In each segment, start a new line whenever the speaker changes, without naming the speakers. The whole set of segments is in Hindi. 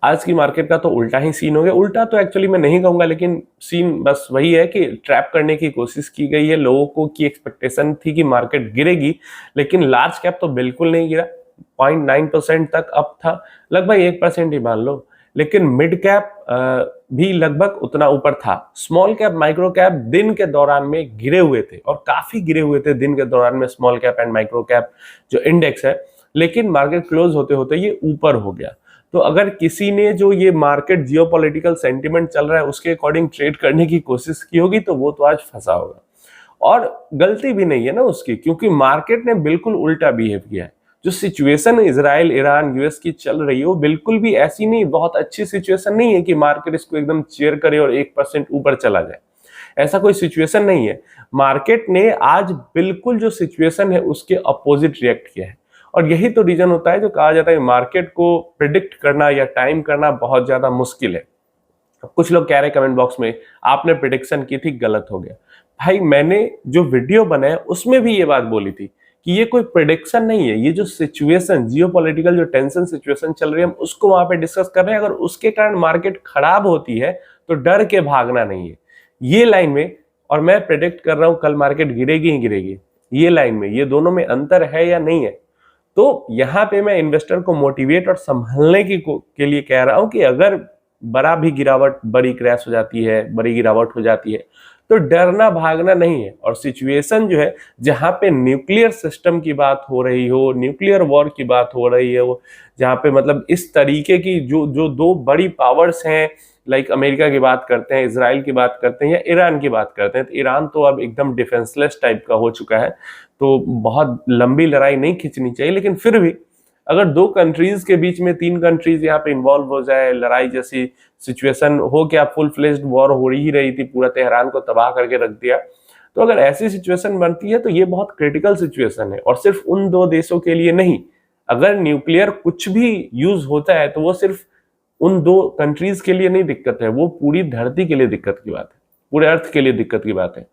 आज की मार्केट का तो उल्टा ही सीन हो गया। उल्टा तो एक्चुअली मैं नहीं कहूंगा, लेकिन सीन बस वही है कि ट्रैप करने की कोशिश की गई है। लोगों को की एक्सपेक्टेशन थी कि मार्केट गिरेगी, लेकिन लार्ज कैप तो बिल्कुल नहीं गिरा। 0.9% तक अप था, लगभग 1% ही मान लो। लेकिन मिड कैप भी लगभग उतना ऊपर था। स्मॉल कैप, माइक्रो कैप दिन के दौरान में गिरे हुए थे, और काफी गिरे हुए थे दिन के दौरान में small cap and micro cap जो इंडेक्स है। लेकिन मार्केट क्लोज होते होते ये ऊपर हो गया। तो अगर किसी ने जो ये मार्केट जियोपॉलिटिकल सेंटिमेंट चल रहा है उसके अकॉर्डिंग ट्रेड करने की कोशिश की होगी, तो वो तो आज फंसा होगा। और गलती भी नहीं है ना उसकी, क्योंकि मार्केट ने बिल्कुल उल्टा बिहेव किया है। जो सिचुएशन इजराइल, ईरान, यूएस की चल रही है वो बिल्कुल भी ऐसी नहीं, बहुत अच्छी सिचुएशन नहीं है कि मार्केट इसको एकदम चेयर करे और 1% ऊपर चला जाए। ऐसा कोई सिचुएशन नहीं है। मार्केट ने आज बिल्कुल जो सिचुएशन है उसके अपोजिट रिएक्ट किया है। और यही तो रीजन होता है जो कहा जाता है मार्केट को प्रिडिक्ट करना या टाइम करना बहुत ज्यादा मुश्किल है। कुछ लोग कह रहे कमेंट बॉक्स में आपने प्रिडिक्शन की थी, गलत हो गया। भाई मैंने जो वीडियो बनाया उसमें भी ये बात बोली थी कि ये कोई प्रिडिक्शन नहीं है, ये जो सिचुएशन, जियोपॉलिटिकल जो टेंशन सिचुएशन चल रही है, हम उसको वहां पे डिस्कस कर रहे हैं। अगर उसके कारण मार्केट खराब होती है तो डर के भागना नहीं है, ये लाइन में। और मैं प्रिडिक्ट कर रहा हूं कल मार्केट गिरेगी ही गिरेगी, ये लाइन में, ये दोनों में अंतर है या नहीं है। तो यहां पे मैं इन्वेस्टर को मोटिवेट और संभलने के लिए कह रहा हूं कि अगर बड़ा भी गिरावट, बड़ी क्रैश हो जाती है, बड़ी गिरावट हो जाती है, तो डरना भागना नहीं है। और सिचुएशन जो है जहां पे न्यूक्लियर सिस्टम की बात हो रही हो, न्यूक्लियर वॉर की बात हो रही है, वो जहां पे मतलब इस तरीके की जो जो दो बड़ी पावर्स हैं, लाइक अमेरिका की बात करते हैं, इसराइल की बात करते हैं, या ईरान की बात करते हैं, तो ईरान तो अब एकदम डिफेंसलेस टाइप का हो चुका है। तो बहुत लंबी लड़ाई नहीं खींचनी चाहिए, लेकिन फिर भी अगर दो कंट्रीज के बीच में, तीन कंट्रीज यहाँ पे इन्वॉल्व हो जाए, लड़ाई जैसी सिचुएशन हो, क्या फुल फ्लेज्ड वॉर हो ही रही थी, पूरा तेहरान को तबाह करके रख दिया, तो अगर ऐसी सिचुएशन बनती है तो ये बहुत क्रिटिकल सिचुएशन है। और सिर्फ उन दो देशों के लिए नहीं, अगर न्यूक्लियर कुछ भी यूज होता है तो वो सिर्फ उन दो कंट्रीज के लिए नहीं दिक्कत है, वो पूरी धरती के लिए दिक्कत की बात है, पूरे अर्थ के लिए दिक्कत की बात है।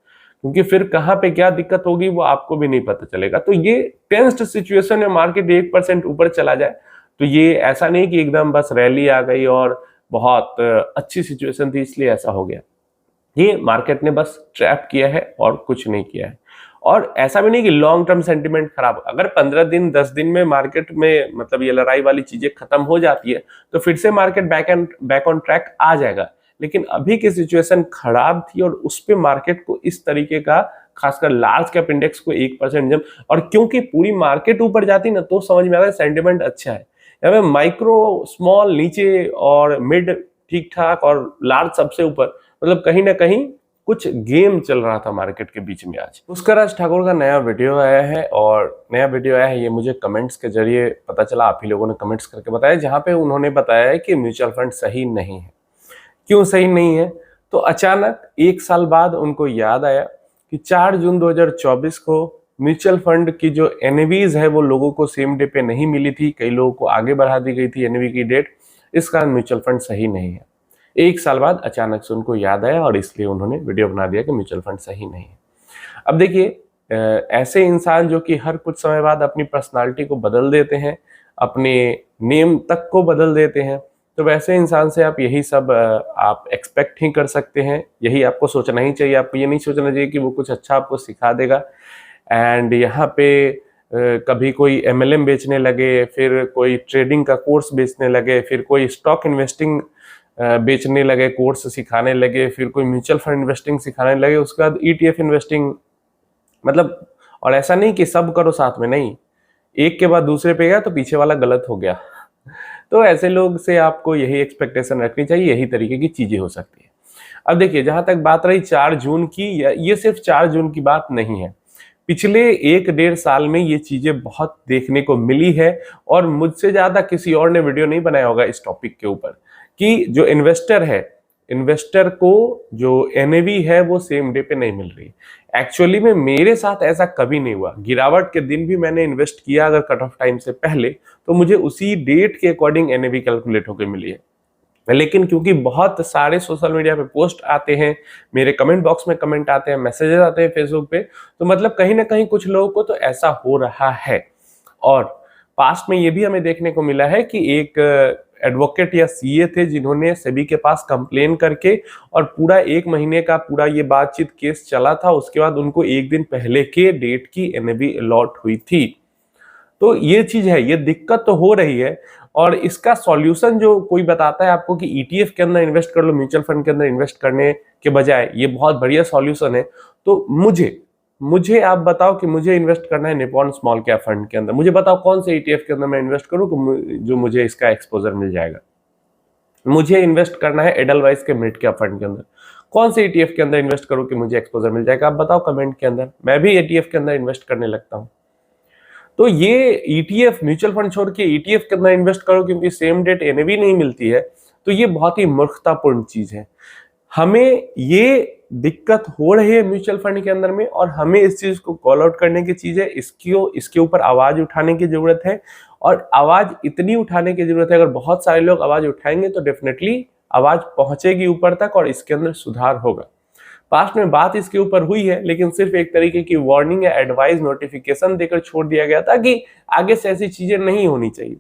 क्योंकि फिर कहां पे क्या दिक्कत होगी वो आपको भी नहीं पता चलेगा। तो ये टेंस्ड सिचुएशन में मार्केट 1% ऊपर चला जाए, तो ये ऐसा नहीं कि एकदम बस रैली आ गई और बहुत अच्छी सिचुएशन थी इसलिए ऐसा हो गया। ये मार्केट ने बस ट्रैप किया है और कुछ नहीं किया है। और ऐसा भी नहीं कि लॉन्ग टर्म सेंटिमेंट खराब, अगर 15 दिन 10 दिन में मार्केट में मतलब ये लड़ाई वाली चीजें खत्म हो जाती है तो फिर से मार्केट बैक ऑन ट्रैक आ जाएगा। लेकिन अभी की सिचुएशन खराब थी और उस पे मार्केट को इस तरीके का, खासकर लार्ज कैप इंडेक्स को 1% जब, और क्योंकि पूरी मार्केट ऊपर जाती ना तो समझ में आता है सेंटिमेंट अच्छा है। यहाँ पे माइक्रो, स्मॉल नीचे और मिड ठीक ठाक और लार्ज सबसे ऊपर, मतलब कहीं ना कहीं कुछ गेम चल रहा था मार्केट के बीच में। आज पुष्कर राज ठाकुर का नया वीडियो आया है, और नया वीडियो आया है ये मुझे कमेंट्स के जरिए पता चला, आप ही लोगों ने कमेंट्स करके बताया, जहां पे उन्होंने बताया है कि म्यूचुअल फंड सही नहीं है। क्यों सही नहीं है? तो अचानक 1 साल बाद उनको याद आया कि 4 जून 2024 को म्यूचुअल फंड की जो एनएवीज है वो लोगों को सेम डे पे नहीं मिली थी, कई लोगों को आगे बढ़ा दी गई थी एनएवी की डेट, इस कारण म्यूचुअल फंड सही नहीं है। 1 साल बाद अचानक से उनको याद आया और इसलिए उन्होंने वीडियो बना दिया कि म्यूचुअल फंड सही नहीं है। अब देखिए, ऐसे इंसान जो कि हर कुछ समय बाद अपनी पर्सनालिटी को बदल देते हैं, अपने नेम तक को बदल देते हैं, तो वैसे इंसान से आप यही सब आप एक्सपेक्ट ही कर सकते हैं। यही आपको सोचना ही चाहिए। आपको ये नहीं सोचना चाहिए कि वो कुछ अच्छा आपको सिखा देगा एंड यहाँ पे कभी कोई एमएलएम बेचने लगे, फिर कोई ट्रेडिंग का कोर्स बेचने लगे, फिर कोई स्टॉक इन्वेस्टिंग बेचने लगे, कोर्स सिखाने लगे, फिर कोई म्यूचुअल फंड इन्वेस्टिंग सिखाने लगे, उसके बाद ईटीएफ इन्वेस्टिंग, मतलब। और ऐसा नहीं कि सब करो साथ में, नहीं, एक के बाद दूसरे पे गया तो पीछे वाला गलत हो गया। तो ऐसे लोग से आपको यही एक्सपेक्टेशन रखनी चाहिए, यही तरीके की चीजें हो सकती है। अब देखिए, जहां तक बात रही 4 जून की, ये सिर्फ 4 जून की बात नहीं है, पिछले 1-1.5 साल में ये चीजें बहुत देखने को मिली है। और मुझसे ज्यादा किसी और ने वीडियो नहीं बनाया होगा इस टॉपिक के ऊपर कि जो इन्वेस्टर है, इन्वेस्टर को जो एनएवी है वो सेम डे पे नहीं मिल रही। एक्चुअली में मेरे साथ ऐसा कभी नहीं हुआ। गिरावट के दिन भी मैंने इन्वेस्ट किया अगर कट ऑफ टाइम से पहले, तो मुझे उसी डेट के अकॉर्डिंग एनएवी कैलकुलेट होकर मिली है। लेकिन क्योंकि बहुत सारे सोशल मीडिया पे पोस्ट आते हैं, मेरे कमेंट बॉक्स में कमेंट आते हैं, मैसेजेस आते हैं फेसबुक पे, तो मतलब कहीं ना कहीं कुछ लोगों को तो ऐसा हो रहा है। और पास्ट में ये भी हमें देखने को मिला है कि एक एडवोकेट या सीए थे जिन्होंने सेबी के पास कंप्लेन करके और पूरा 1 महीने का पूरा ये बातचीत केस चला था, उसके बाद उनको 1 दिन पहले के डेट की एनएवी अलॉट हुई थी। तो ये चीज है, ये दिक्कत तो हो रही है और इसका सॉल्यूशन जो कोई बताता है आपको कि ईटीएफ के अंदर इन्वेस्ट कर लो, म्यूचुअल फंड के अंदर इन्वेस्ट करने के बजाय, ये बहुत बढ़िया सॉल्यूशन है। तो मुझे आप बताओ कि मुझे इन्वेस्ट करना है निप्पॉन स्मॉल कैप फंड के अंदर, मुझे बताओ कौन से ईटीएफ के अंदर मैं इन्वेस्ट करूं जो मुझे इसका एक्सपोजर मिल जाएगा। मुझे इन्वेस्ट करना है एडलवाइस के मिड कैप फंड के अंदर, कौन से ईटीएफ के अंदर इन्वेस्ट करूं कि मुझे एक्सपोजर मिल जाएगा, आप बताओ कमेंट के अंदर, मैं भी ईटीएफ के अंदर इन्वेस्ट करने लगता हूं। तो ये ईटीएफ, म्यूचुअल फंड छोड़ के ईटीएफ के अंदर इन्वेस्ट करो क्योंकि सेम डेट एनएवी नहीं मिलती है, तो ये बहुत ही मूर्खतापूर्ण चीज है। हमें ये दिक्कत हो रही है म्यूचुअल फंड के अंदर में और हमें इस चीज को कॉल आउट करने की चीज है, इसके ऊपर आवाज उठाने की जरूरत है। और आवाज इतनी उठाने की जरूरत है, अगर बहुत सारे लोग आवाज उठाएंगे तो डेफिनेटली आवाज पहुंचेगी ऊपर तक और इसके अंदर सुधार होगा। पास्ट में बात इसके ऊपर हुई है लेकिन सिर्फ एक तरीके की वार्निंग या एडवाइस नोटिफिकेशन देकर छोड़ दिया गया था कि आगे से ऐसी चीजें नहीं होनी चाहिए,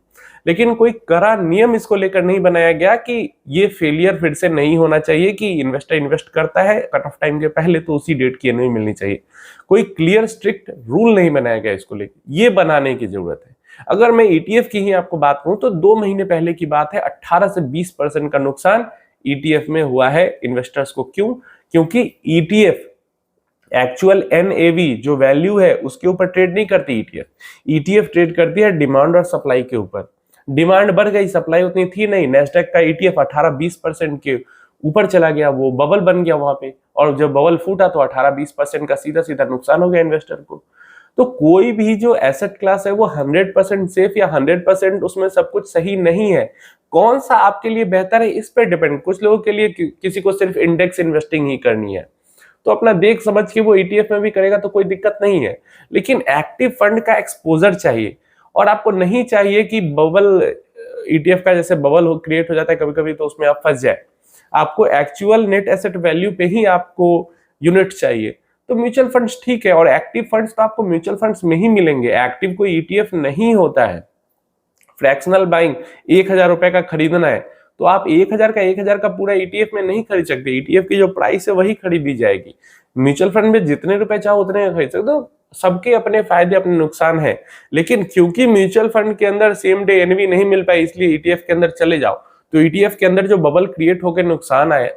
लेकिन कोई कड़ा नियम इसको लेकर नहीं बनाया गया कि ये फेलियर फिर से नहीं होना चाहिए कि इन्वेस्टर इन्वेस्ट करता है कट ऑफ टाइम के पहले तो उसी डेट की एनओवी मिलनी चाहिए। कोई क्लियर स्ट्रिक्ट रूल नहीं बनाया गया इसको लेकर, ये बनाने की जरूरत है। अगर मैं ईटीएफ की ही आपको बात कहूं तो 2 महीने पहले की बात है, 18 से 20% का नुकसान ईटीएफ में हुआ है इन्वेस्टर्स को। क्यों? क्योंकि ईटीएफ एक्चुअल एनएवी जो वैल्यू है उसके ऊपर ट्रेड नहीं करती। ईटीएफ ट्रेड करती है डिमांड और सप्लाई के ऊपर। डिमांड बढ़ गई, सप्लाई उतनी थी नहीं, नेस्डैक का ईटीएफ 18-20% के ऊपर चला गया, वो बबल बन गया वहां पे, और जब बबल फूटा तो 18-20% का सीधा सीधा नुकसान हो गया इन्वेस्टर को। तो कोई भी जो एसेट क्लास है वो 100% सेफ या 100% उसमें सब कुछ सही नहीं है। कौन सा आपके लिए बेहतर है इस पर डिपेंड। कुछ लोगों के लिए किसी को सिर्फ इंडेक्स इन्वेस्टिंग ही करनी है तो अपना देख समझ के वो ईटीएफ में भी करेगा तो कोई दिक्कत नहीं है, लेकिन एक्टिव फंड का एक्सपोजर चाहिए। और आपको नहीं चाहिए कि बबल ईटीएफ का जैसे बबल क्रिएट हो जाता है कभी कभी तो उसमें आप फंस जाए। आपको एक्चुअल नेट एसेट वैल्यू पे ही आपको यूनिट चाहिए। तो म्यूचुअल फंड्स ठीक है, और एक्टिव फंड्स तो आपको म्यूचुअल फंड्स में ही मिलेंगे, एक्टिव कोई ईटीएफ नहीं होता है। फ्रैक्शनल बाइंग 1000 रुपए का खरीदना है तो आप 1000 का पूरा ईटीएफ में नहीं खरीद सकते। ईटीएफ की जो प्राइस है वही खरीदी जाएगी। म्यूचुअल फंड में जितने रुपए चाहो उतने खरीद सकते हो। सबके अपने फायदे अपने नुकसान है, लेकिन क्योंकि म्यूचुअल फंड के अंदर सेम डे एनवी नहीं मिल पाई इसलिए ईटीएफ के अंदर चले जाओ। तो ईटीएफ के अंदर जो बबल क्रिएट होकर नुकसान आया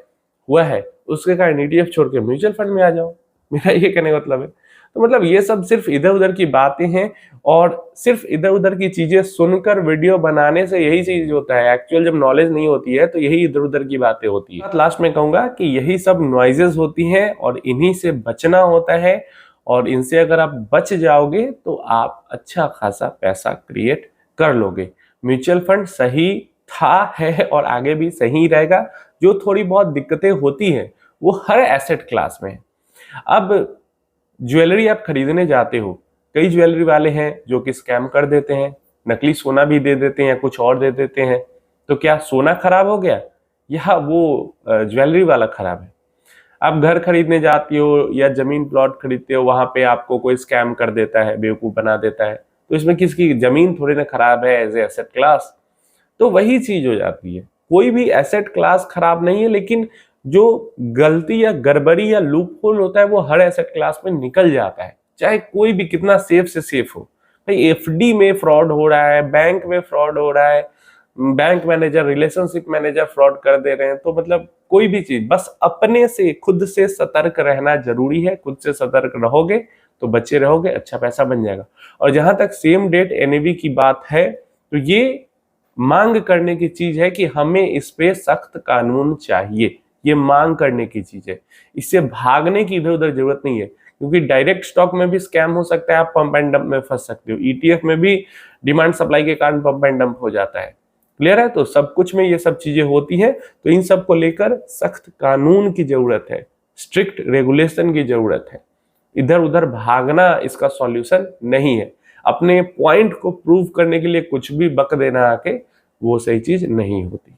हुआ है उसके कारण ईटीएफ छोड़ के म्यूचुअल फंड में आ जाओ, मेरा ये कहने का मतलब है। तो मतलब ये सब सिर्फ इधर उधर की बातें हैं और सिर्फ इधर उधर की चीजें सुनकर वीडियो बनाने से यही चीज होता है। एक्चुअल जब नॉलेज नहीं होती है तो यही इधर उधर की बातें होती है। लास्ट में कहूंगा कि यही सब नॉइजेस होती हैं और इन्हीं से बचना होता है, और इनसे अगर आप बच जाओगे तो आप अच्छा खासा पैसा क्रिएट कर लोगे। म्यूचुअल फंड सही था, है और आगे भी सही रहेगा। जो थोड़ी बहुत दिक्कतें होती हैं वो हर एसेट क्लास में है। अब ज्वेलरी आप खरीदने जाते हो, कई ज्वेलरी वाले हैं जो कि स्कैम कर देते हैं, नकली सोना भी दे देते हैं, कुछ और दे देते हैं। तो क्या सोना खराब हो गया या वो ज्वेलरी वाला खराब है? आप घर खरीदने जाती हो या जमीन प्लॉट खरीदते हो, वहां पे आपको कोई स्कैम कर देता है, बेवकूफ बना देता है, तो इसमें किसकी जमीन थोड़ी ना खराब है एज ए एसेट क्लास। तो वही चीज हो जाती है, कोई भी एसेट क्लास खराब नहीं है, लेकिन जो गलती या गड़बड़ी या लूपहोल होता है वो हर एसेट क्लास में निकल जाता है, चाहे कोई भी कितना सेफ से सेफ हो। भाई एफडी में फ्रॉड हो रहा है, बैंक में फ्रॉड हो रहा है, bank manager, relationship manager fraud कर दे रहे हैं। तो मतलब कोई भी चीज बस अपने से खुद से सतर्क रहना जरूरी है। खुद से सतर्क रहोगे तो बचे रहोगे, अच्छा पैसा बन जाएगा। और जहां तक सेम डेट एनएवी की बात है तो ये मांग करने की चीज है कि हमें इस पे सख्त कानून चाहिए, ये मांग करने की चीज है। इससे भागने की इधर उधर जरूरत नहीं है, क्योंकि डायरेक्ट स्टॉक में भी स्कैम हो सकता है, आप पंप एंड डंप में फंस सकते हो। ईटीएफ में भी डिमांड सप्लाई के कारण पंप एंड डंप हो जाता है। क्लियर है? तो सब कुछ में ये सब चीजें होती हैं, तो इन सब को लेकर सख्त कानून की जरूरत है, स्ट्रिक्ट रेगुलेशन की जरूरत है। इधर उधर भागना इसका सॉल्यूशन नहीं है। अपने पॉइंट को प्रूव करने के लिए कुछ भी बक देना आके वो सही चीज नहीं होती।